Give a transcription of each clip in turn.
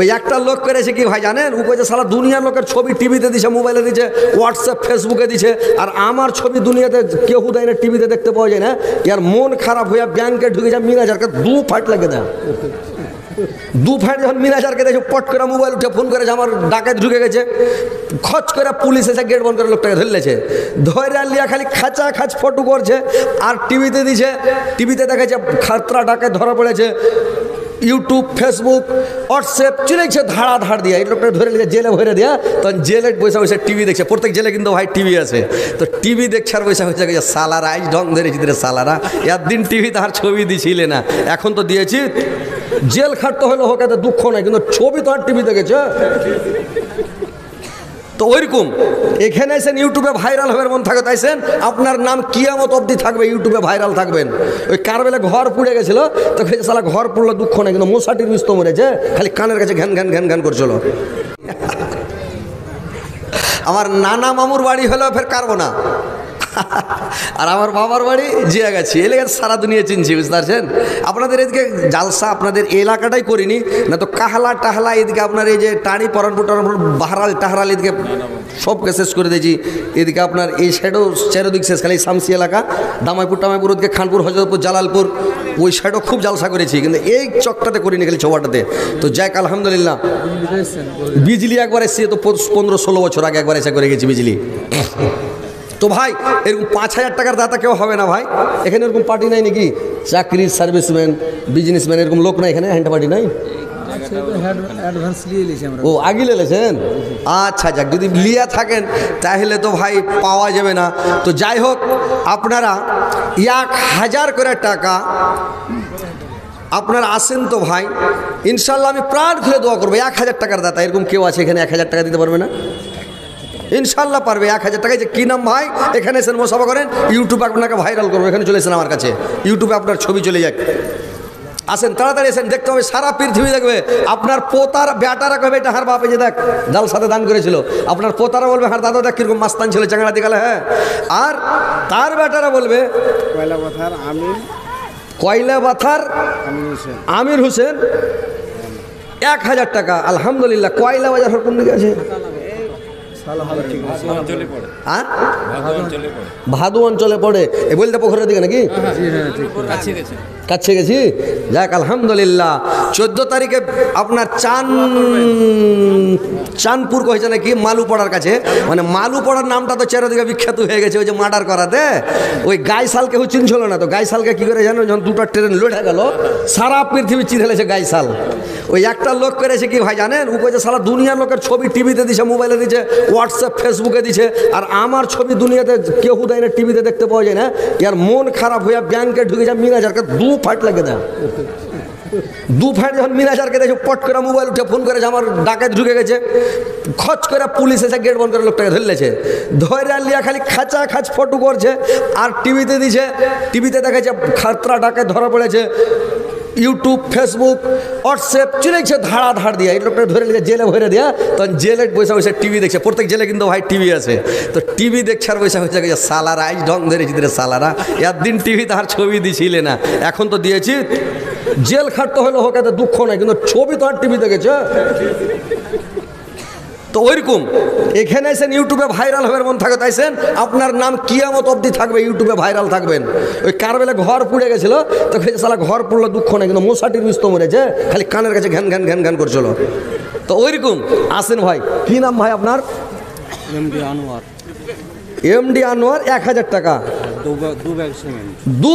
ওই একটা লোক করেছে কি ভাই জানেন, ও কইছে সারা দুনিয়ার লোকের ছবি টিভিতে দিছে, মোবাইলে দিছে, হোয়াটসঅ্যাপ ফেসবুকে দিছে, আর আমার ছবি দুনিয়াতে কেউ দেয় না, টিভিতে দেখতে পাওয়া যায় না। ইয়ার মন খারাপ হইয়া ব্যাংকে ঢুকে যায়, মিনাজারকে 2 ফাট লাগে দেয়। 2 ফাট যখন মিনাজারকে দেখে পট করে মোবাইল উঠে ফোন করেছে আমার ডাকাত ঢুকে গেছে, খচ করে পুলিশ এসে গেট বন্ধ করে লোকটাকে ধরলেছে, ধরে লিয়া খালি খাঁচা খাঁচ ফটো করছে আর টিভিতে দিছে। টিভিতে দেখেছে খাতরা ডাকাত ধরা পড়েছে, ইউটিউব ফেসবুক হোয়াটসঅ্যাপ চলেছে ধাড়া ধাড় দিয়া। এই লোকটা ধরে নিয়ে জেলে ভরে দেয়া, তখন জেলে বসে বসে টিভি দেখছে। প্রত্যেক জেলে কিন্তু ভাই টিভি আছে, তো টিভি দেখছে আর বসে হয়েছে সালারা আইস ঢং ধরেছি রে সালারা, একদিন টিভি তার ছবি দিছিলে না, এখন তো দিয়েছি। জেল খাটতে হলে হোক, এতে দুঃখ নাই, কিন্তু ছবি তো আর টিভি দেখেছে। তো ওইরকম এখানে এসেন ইউটিউবে ভাইরাল হবার মন থাকে, তাইছেন আপনার নাম কিয়ামত অবধি থাকবে, ইউটিউবে ভাইরাল থাকবেন। ওই কার বেলা ঘর পুড়ে গেছিল, তো সালা ঘর পুড়লে দুঃখ নেই, কিন্তু মশাটির বিষ তো মরেছে, খালি কানের কাছে ঘ্যান ঘ্যান ঘ্যান ঘ্যান করছিল। আমার নানা মামুর বাড়ি হলেও ফের কারবো না, আর আমার বাবার বাড়ি জিয়া গেছি, এলাকা সারা দুনিয়া চিনছি, বুঝতে পারছেন। আপনাদের এদিকে জালসা আপনাদের এলাকাটাই করিনি, না তো কাহলা টাহলা এদিকে আপনার এই যে টানি পরানপুর টানপুর বাহারাল টাহরাল এদিকে সবকে শেষ করে দিয়েছি। এদিকে আপনার এই সাইডও চারোদিক শেষ, খালি শামসি এলাকা, দামাইপুর টামাইপুর ওদিকে খানপুর হজরতপুর জালালপুর ওই সাইডও খুব জালসা করেছি, কিন্তু এই চকটাতে করিনি, খালি ছোবাটাতে। তো যাক আলহামদুলিল্লাহ, বিজলি একবার এসেছি, তো 15-16 বছর আগে একবার এসে করে গেছি বিজলি। তো ভাই এরকম 5000 টাকার দাতা কেউ হবে না ভাই, এখানে এরকম পার্টি নাই নাকি? চাকরি সার্ভিসম্যান বিজনেসম্যান এরকম লোক নাই এখানে, হ্যান্ড পার্টি নাই? ও আগে লেলেছেন, আচ্ছা যাক, যদি লিয়া থাকেন তাহলে তো ভাই পাওয়া যাবে না। তো যাই হোক, আপনারা 1000 করে টাকা আপনারা আসেন তো ভাই, ইনশাল্লাহ আমি প্রাণ খুলে দোয়া করবো। 1000 টাকার দাতা এরকম কেউ আছে এখানে 1000 টাকা দিতে পারবে না? ইনশাল্লাহ পারবে। 1000 টাকায় যে কী নাম ভাই, এখানে এসেন মোসাফা করেন, ইউটিউবে আপনাকে ভাইরাল করবো, এখানে চলে এসেন আমার কাছে, ইউটিউবে আপনার ছবি চলে যাক। আসেন তাড়াতাড়ি এসেন, দেখতে হবে সারা পৃথিবী দেখবে। আপনার পোতার বেটারা কবে এটা হার বাপে যে দেখ জাল সাথে দান করেছিল, আপনার পোতারা বলবে হার দাদা দেখ কিরকম মাস্তান ছিল চাংড়া দিকালে, হ্যাঁ। আর তার বেটারা বলবে কয়লা বাথার আমির হোসেন 1000 টাকা। আলহামদুলিল্লাহ। কয়লা বাজার কোন দিকে আছে? ভাদু অঞ্চলে পড়ে, এ বলতে পোখরের দিকে নাকি? কাছে গেছি, যাক আলহামদুলিল্লাহ। 14 তারিখে আপনার চাঁদপুর কয়েছে নাকি, মালুপাড়ার কাছে, মানে মালুপাড়ার নামটা তো চারিদিকে বিখ্যাত হয়ে গেছে, ওই যে মার্ডার করাতে। ওই গাইসাল কেউ চিনছিল না, তো গাইসালকে কি করে জানো, যখন 2টা ট্রেন লড়ে গেল সারা পৃথিবী চিনে ফেলেছে গাইসাল। ওই একটা লোক করেছে কি ভাই জানেন, ও কইছে সারা দুনিয়ার লোকের ছবি টিভিতে দিছে, মোবাইলে দিছে, হোয়াটসঅ্যাপ ফেসবুকে দিছে, আর আমার ছবি দুনিয়াতে কেউ দেয় না, টিভিতে দেখতে পাওয়া যায় না। ইয়ার মন খারাপ হইয়া ব্যাংকে ঢুকে যায়, মিনাজারকে 2 ফাট লাগে দেয়। 2 ফাট যখন মিনাজারকে দেখে পট করে মোবাইল উঠে ফোন করেছে আমার ডাকাত ঢুকে গেছে, খচ করে পুলিশ এসে গেট বন্ধ করে লোকটাকে ধরলেছে, ধরে লিয়া খালি খাঁচা খাঁচ ফটো করছে আর টিভিতে দিছে। টিভিতে দেখেছে খাতরা ডাকাত ধরা পড়েছে, ইউটিউব ফেসবুক হোয়াটসঅ্যাপ চলেছে ধাড়া ধাড় দিয়া। এই লোকটা ধরে নিয়ে জেলে ভরে দেয়া, তখন জেলে বসে বসে টিভি দেখছে। প্রত্যেক জেলে কিন্তু ভাই টিভি আছে, তো টিভি দেখছে আর বসে হয়েছে সালারা আইস ঢং ধরেছি রে সালারা, একদিন টিভি তার ছবি দিছিলে না, এখন তো দিয়েছি। জেল খাটতে হলে হোক, এতে দুঃখ নাই, কিন্তু ছবি তো আর টিভি দেখেছে। তো ওইরকম এখানে এসেন ইউটিউবে ভাইরাল হবার মন থাকে, তাইছেন আপনার নাম কিয়ামত অবধি থাকবে, ইউটিউবে ভাইরাল থাকবেন। ওই কার বেলা ঘর পুড়ে গেছিল, তো সালা ঘর পুড়লে দুঃখ নেই, কিন্তু মশাটির বিষ তো মরেছে, খালি কানের কাছে ঘ্যান ঘ্যান ঘ্যান ঘ্যান করছিল। তো ওইরকম আসেন ভাই। কি নাম ভাই আপনার? এমডি আনোয়ার। 1000 টাকা 2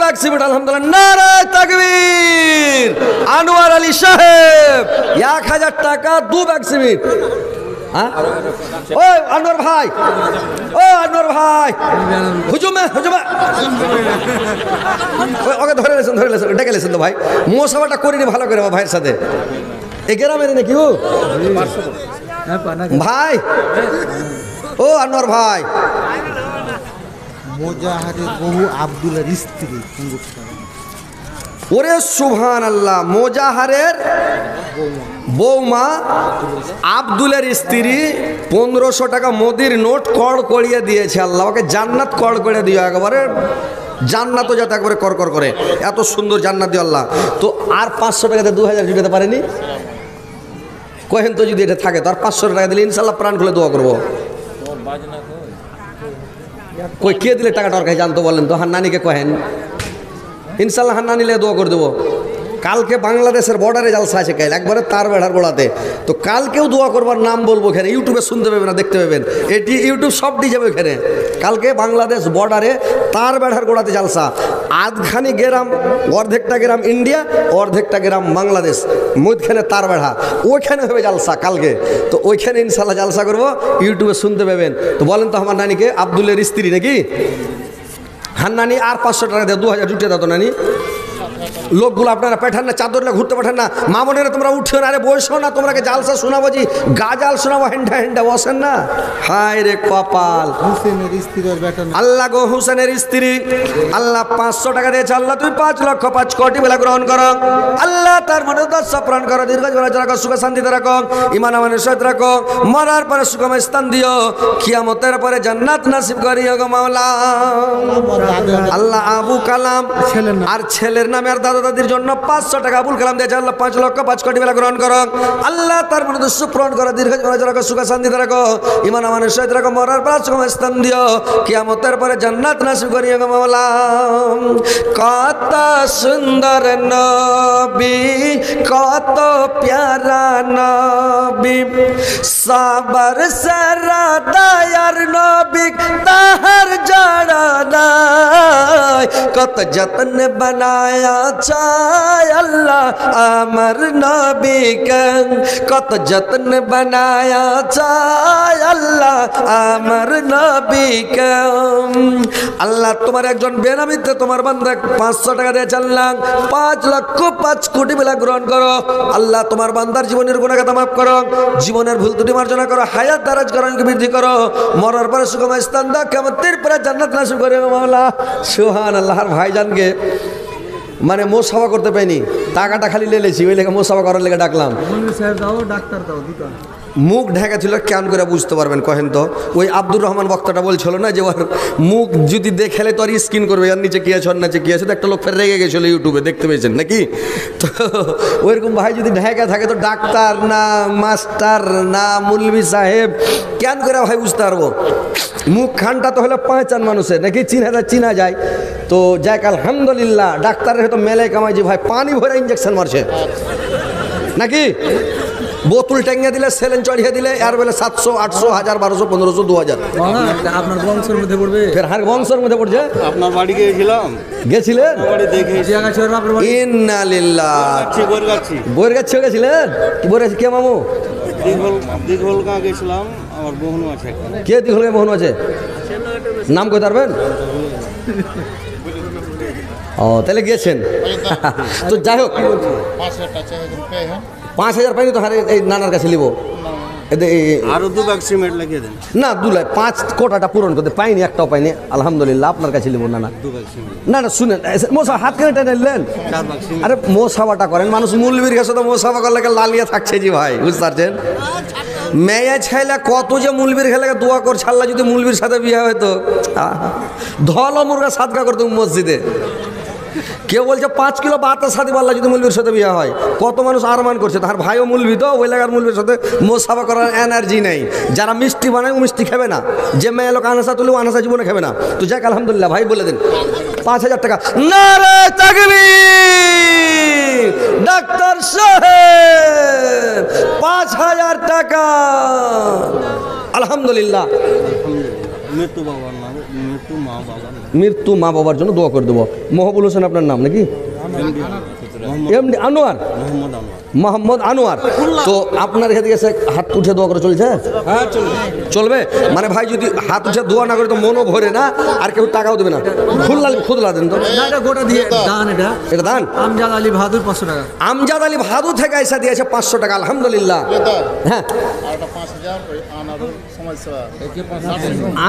ব্যাগ সিমেন্ট। আলহামদুলিল্লাহ, নারায়ে তাকবীর। আনোয়ার আলী সাহেব 1000 টাকা 2 ব্যাগ সিমেন্ট। ও আনোয়ার ভাই, ও আনোয়ার ভাই, হুজুমে হুজুমে ওকে ধরে লেছেন, ডেকে লেছেন তো ভাই। মোসাফাটা করিনি ভালো করে ভাইয়ের সাথে, এ গ্রামের নাকি ও ভাই? ও আনোয়ার ভাই, মোজাহারের বহু আব্দুলের স্ত্রী। ওরে সুবহানাল্লাহ, মোজাহারের বৌমা আব্দুলের স্ত্রী 1500 টাকা মোদির নোট কড় করিয়ে দিয়েছে। আল্লাহ ওকে জান্নাত কড় করে দিও, একবারে জান্নাতও যাতে একবারে কর করে, এত সুন্দর জান্নাত দিও আল্লাহ। তো আর 500 টাকাতে 2000 জুটাতে পারেনি? কহেন তো যদি এটা থাকে তো আর 500 টাকা দিলে ইনশাল্লাহ প্রাণ খুলে দোয়া করবো। কই কে দিলে টাকা টরকাই জানতো বলেন তো? হান্নানিকে কহেন, ইনশাল্লাহ হান্নানি লে দোয়া করে দেবো। কালকে বাংলাদেশের বর্ডারে জালসা আছে কাল একবারে তার বেড়ার গোড়াতে, তো কালকেও দোয়া করবার নাম বলবো এখানে, ইউটিউবে শুনতে পাবেন না, দেখতে পাবেন, এটি ইউটিউব সব দিয়ে যাবে এখানে। কালকে বাংলাদেশ বর্ডারে তার বেড়ার গোড়াতে জালসা, আধখানি গ্রাম, অর্ধেকটা গ্রাম ইন্ডিয়া, অর্ধেকটা গ্রাম বাংলাদেশ, মধ্যখানে তার বেড়া, ওইখানে হবে জালসা কালকে। তো ওইখানে ইনশাল্লাহ জালসা করবো, ইউটিউবে শুনতে পাবেন। তো বলেন তো আমার নানিকে, আব্দুলের স্ত্রী নাকি হান্নানি, আর 500 টাকা দেয়, 2000 জুটিয়ে দাও তো নানি। লোকগুলো আপনারা পাঠান না, চাদর না ঘুরতে পাঠান না, মা বোনেরা তোমরা উঠিও না, আরে বসো না, তোমরাকে জালসা শোনাবো জি, গাজাল শোনাবো, হেন্ডা হেন্ডা বসেন না। হায় রে কপাল, হুসেনের স্ত্রীর বেটা না। আল্লাহ গো হুসেনের স্ত্রী, আল্লাহ 500 টাকা দিয়েছে, আল্লাহ তুমি 5,05,00,000 বেলা গ্রহণ করো, আল্লাহ তার মনে 10 প্রাণ করো, দীর্ঘ জীবন রাখো, সুখে শান্তিতে রাখো, ইমান আমানের সহিত রাখো, মরার পরে সুখময় স্থান দিও, কিয়ামতের পরে জান্নাত নসিব করিও গো মাওলা। আল্লাহ আবু কালাম আর ছেলের নামে আর দাদা দাদির জন্য 500 টাকা আবুল কালাম দিয়েছে, আল্লাহ 5,05,00,000 বেলা গ্রহণ করো, আল্লাহ তার মনে সুপ্রণ করো, দীর্ঘ জীবন রাখো, সুখে শান্তিতে রাখো, ইমান আমানের সহিত রাখো, মরার পরে সুখময় স্থান দিও, কিয়ামতের পরে জান্নাত নসিব করিও গো মাওলা। কত সুন্দর নবী, কত প্যারা নবী, সাবর সারা দয়ার নবী, তাহার জড়া নাই, কত যত্ন বানায়া চায় আল্লাহ আমার নবীকে, কত যত্ন বানায়া চায় আল্লাহ আমার নবীকে। আল্লাহ তোমার একজন বেনামিতে তোমার বান্দা 500 টাকা দিয়ে চাললাম, 5,05,00,000 বেলা গ্রহণ করো, আল্লাহ তোমার বান্দার জীবনের গুনাহগাতা মাফ করো, জীবনের ভুল ত্রুটি মার্জনা করো, হায়াত দারাজ করণকে বৃদ্ধি করো, মরার পরে সুখময় স্থান দাও, কিয়ামতের পরে জান্নাত নসিব করে মাওলা। সুবহানাল্লাহ। আর ভাইজানকে মানে মোসাফা করতে পাইনি, টাকাটা খালি লেলেছি, ওই লেগে মোসাফা করার লেগে ডাকলাম। মুখ ঢাকা ছিল, কেন করে বুঝতে পারবেন কহেন তো? ওই আব্দুর রহমান বক্তাটা বলছিল না যে ওর মুখ যদি দেখেলে তো আর স্ক্রিন করবে, আর নিচে কি আছে ওর নিচে কি আছে, তো একটা লোক ফের রেগে গেছিলো, ইউটিউবে দেখতে পেয়েছেন নাকি? তো ওইরকম ভাই যদি ঢাকা থাকে তো ডাক্তার না মাস্টার না মুলবি সাহেব, কেন করে ভাই বুঝতে পারবো? মুখ খানটা তো হলো পাঁচান মানুষের নাকি, চিনা যায়। তো যাক আলহামদুলিল্লাহ, ডাক্তারের হয়তো মেলে কামাই যে ভাই পানি ভরে ইঞ্জেকশন মারছে নাকি, বোতল টেঙ্গে দিলে, সেলেন চড়িয়ে দিলে, আর বলে 700, 800, 1000, 1200, 1500, 2000 আপনার বংশের মধ্যে পড়বে, ফের হার বংশের মধ্যে পড়ছে। আপনার বাড়ি গিয়েছিলাম, গেছিলেন? ইন্না লিল্লাহ। বইরগাছি গেছিলেন? কি বইরগাছি কে মামু? দীঘলগা গেছিলাম, আমার বহনু আছে। কে দীঘলগা বহনু আছে? নাম কই পারবেন? ও তাহলে গিয়েছেন। তো যাই হোক, 5,000 পাইনি তো হারে এই নানার কাছে নিব, আরো 2 ব্যাগ সিমেন্ট লাগিয়ে দেন না, 2 লাখ 5 কোটাটা পূরণ করতে পাইনি, একটাও পাইনি আলহামদুলিল্লাহ। আপনার কাছে নিব না, 2 ব্যাগ সিমেন্ট না না শুনেন, মোসা হাত কেটে টেনে নিলেন, 4 ব্যাগ সিমেন্ট। আরে মোসাফাটা করেন, মানুষ মূলবীর কাছে তো মোসাফা করলে লালিয়া থাকছে জি ভাই, বুঝতে পারছেন? মেয়ে ছাইলা কত যে মূলবীর খেলে দোয়া কর, ছাড়লা যদি মূলবীর সাথে বিয়ে হয়তো ধল মুরগা সাদকা করতো মসজিদে। কেউ বলছে 5 কিলো বাতাস সাথে পাল্লা যদি মুলবির সাথে বিয়ে হয়, কত মানুষ আরমান করছে, তার ভাইও মুলবি, তো ওই লাগার মুলবির সাথে মোসাফা করার এনার্জি নেই। যারা মিষ্টি বানায় ও মিষ্টি খাবে না, যে মেয়ে লোক আনাসা তুলে আনাসা জীবনে খাবে না। তো যাক আলহামদুলিল্লাহ, ভাই বলে দিন 5,000 টাকা। নারে তাকবীর, ডাক্তার সাহেব 5,000 টাকা আলহামদুলিল্লাহ। মৃত্যু বাবার নাম, মৃত্যু মা বাবার নাম, মৃত্যু মা বাবার জন্য দোয়া করে দেবো। মহবুল হোসেন আপনার নাম নাকি? এমডি আনোয়ার, মোহাম্মদ আনোয়ার। তো আপনার এখানে গেছে হাত উঠে দোয়া করে চলছে? হ্যাঁ চলবে। মানে ভাই যদি হাত উঠে দোয়া না করে তো মনও ভরে না, আর কেউ টাকাও দেবে না। খুদলা দেন তো, গোটা দিয়ে দান। এটা দান। আমজাদ আলী বাহাদুর 500 টাকা। আমজাদ আলী বাহাদুর থেকে এসে দিয়েছে 500 টাকা আলহামদুলিল্লাহ। হ্যাঁ,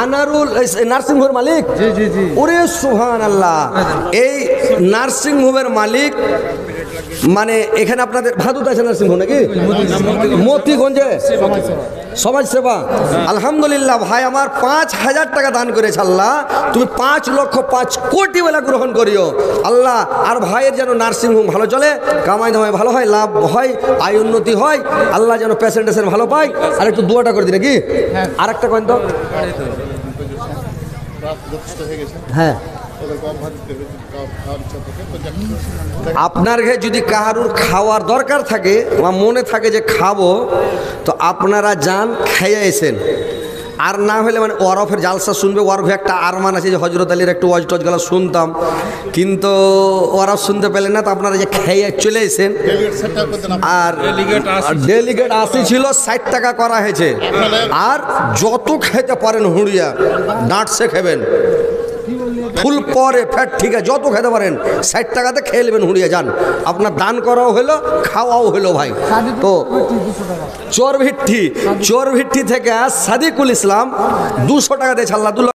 আনারুল নার্সিং হোমের মালিক। জি জি জি। ওরে সুবহানাল্লাহ, এই নার্সিং হোমের মালিক মানে এখানে আপনাদের ভাদুতে আছে নার্সিংহোম নাকি মতিগঞ্জে সমাজ সেবা আলহামদুলিল্লাহ ভাই আমার 5,000 টাকা দান করেছে আল্লাহ তুমি 5,05,00,000 বেলা গ্রহণ করিও আল্লাহ আর ভাইয়ের যেন নার্সিংহোম ভালো চলে কামাই দামাই ভালো হয় লাভ হয় আয় উন্নতি হয় আল্লাহ যেন পেশেন্ট ভালো পায় আর একটু দুয়াটা করে দিই নাকি আর একটা কয়েন তো হ্যাঁ আপনার ঘরে যদি কাহারুর খাওয়ার দরকার থাকে বা মনে থাকে যে খাবো তো আপনারা যান খেয়ে এসেন আর না হলে মানে ওয়ারফের জালসা শুনবে ওয়ারফে একটা আরমান আছে যে হজরত আলীর একটু ওয়াজ টজগুলো শুনতাম কিন্তু ওয়ারফ শুনতে পেলেন না তো আপনারা যে খেয়ে চলে এসেন আর ডেলিগেট 80 ছিল 60 টাকা করা হয়েছে আর যত খেতে পারেন হুড়িয়া ডাঁটসে খাবেন ফুল পরে ফ্যাট ঠিক আছে যত খেতে পারেন 60 টাকাতে খেয়ে নেবেন হুড়িয়ে যান আপনার দান করাও হলো খাওয়াও হলো ভাই তো চোরভিট্টি থেকে সাদিকুল ইসলাম 200 টাকা দিয়েছে আল্লাহ